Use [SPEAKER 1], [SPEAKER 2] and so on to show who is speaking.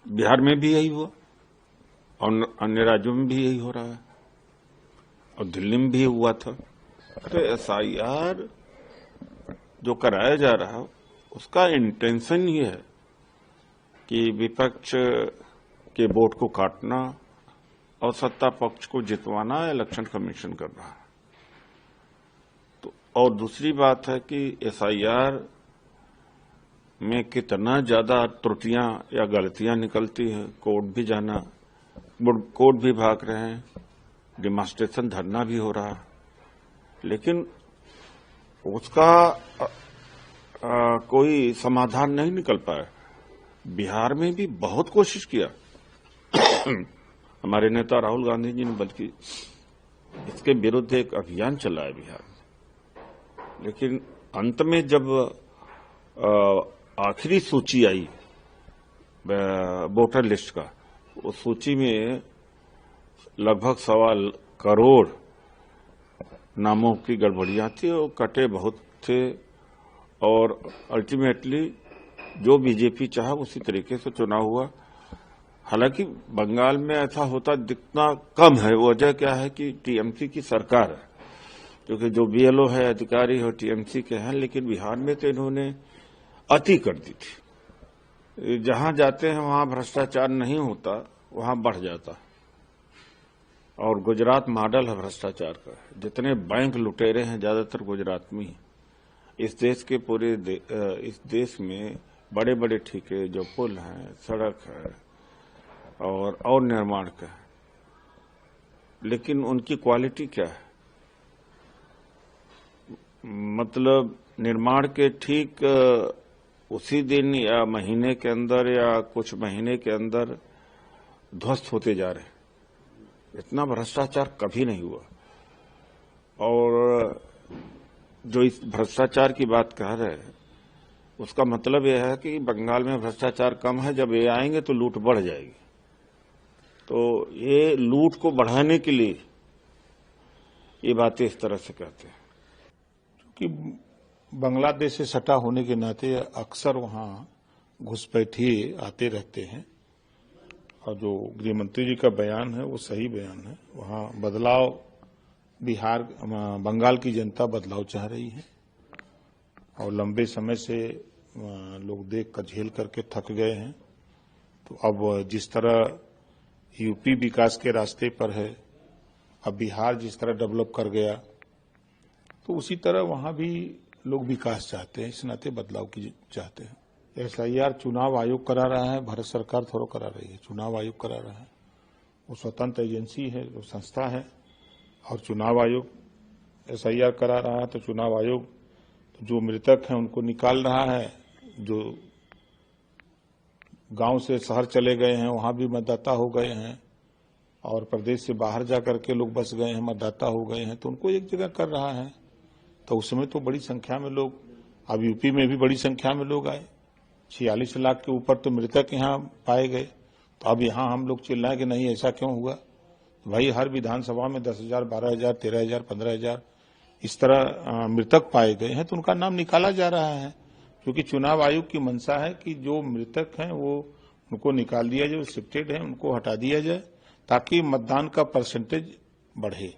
[SPEAKER 1] बिहार में भी यही हुआ और अन्य राज्यों में भी यही हो रहा है और दिल्ली में भी हुआ था। तो एसआईआर जो कराया जा रहा है उसका इंटेंशन ये है कि विपक्ष के वोट को काटना और सत्ता पक्ष को जितवाना इलेक्शन कमीशन कर रहा है। तो और दूसरी बात है कि एसआईआर में कितना ज्यादा त्रुटियां या गलतियां निकलती हैं। कोर्ट भी भाग रहे हैं, डिमॉन्स्ट्रेशन धरना भी हो रहा है, लेकिन उसका कोई समाधान नहीं निकल पाया। बिहार में भी बहुत कोशिश किया हमारे नेता राहुल गांधी जी ने, बल्कि इसके विरुद्ध एक अभियान चलाया बिहार में। लेकिन अंत में जब आखिरी सूची आई वोटर लिस्ट का, उस सूची में लगभग 1.25 करोड़ नामों की गड़बड़ियां थी और कटे बहुत थे और अल्टीमेटली जो बीजेपी चाहा उसी तरीके से चुनाव हुआ। हालांकि बंगाल में ऐसा होता दिखना कम है। वजह क्या है कि टीएमसी की सरकार है, क्योंकि जो बीएलओ है अधिकारी हो टीएमसी के हैं, लेकिन बिहार में तो इन्होंने अति कर दी थी। जहां जाते हैं वहां भ्रष्टाचार नहीं होता, वहां बढ़ जाता। और गुजरात मॉडल है भ्रष्टाचार का। जितने बैंक लुटेरे हैं ज्यादातर गुजरात में ही। इस देश में बड़े बड़े ठेके जो पुल हैं, सड़क है और निर्माण का है, लेकिन उनकी क्वालिटी क्या है? मतलब निर्माण के ठीक उसी दिन या महीने के अंदर या कुछ महीने के अंदर ध्वस्त होते जा रहे हैं। इतना भ्रष्टाचार कभी नहीं हुआ। और जो इस भ्रष्टाचार की बात कह रहे हैं उसका मतलब यह है कि बंगाल में भ्रष्टाचार कम है, जब ये आएंगे तो लूट बढ़ जाएगी। तो ये लूट को बढ़ाने के लिए ये बातें इस तरह से कहते हैं।
[SPEAKER 2] क्योंकि बांग्लादेश से सटा होने के नाते अक्सर वहां घुसपैठिए आते रहते हैं और जो गृह मंत्री जी का बयान है वो सही बयान है। वहां बदलाव बंगाल की जनता बदलाव चाह रही है और लंबे समय से लोग देख कर झेल करके थक गए हैं। तो अब जिस तरह यूपी विकास के रास्ते पर है, अब बिहार जिस तरह डेवलप कर गया, तो उसी तरह वहां भी लोग विकास चाहते हैं, इस नाते बदलाव की चाहते हैं। एसआईआर चुनाव आयोग करा रहा है, भारत सरकार थोड़ा करा रही है, चुनाव आयोग करा रहा है। वो स्वतंत्र एजेंसी है, वो संस्था है और चुनाव आयोग एसआईआर करा रहा है। तो चुनाव आयोग जो मृतक हैं उनको निकाल रहा है, जो गांव से शहर चले गए हैं वहां भी मतदाता हो गए हैं और प्रदेश से बाहर जाकर के लोग बस गए हैं, मतदाता हो गए हैं, तो उनको एक जगह कर रहा है। तो उस समय तो बड़ी संख्या में लोग, अब यूपी में भी बड़ी संख्या में लोग आए, 46 लाख के ऊपर तो मृतक यहाँ पाए गए। तो अब यहाँ हम लोग चिल्लाएं कि नहीं ऐसा क्यों हुआ? तो भाई हर विधानसभा में 10,000, 12,000, 13,000, 15,000 इस तरह मृतक पाए गए हैं, तो उनका नाम निकाला जा रहा है। क्योंकि चुनाव आयोग की मंशा है कि जो मृतक हैं वो उनको निकाल दिया जाए, शिफ्टेड है उनको हटा दिया जाए, ताकि मतदान का परसेंटेज बढ़े।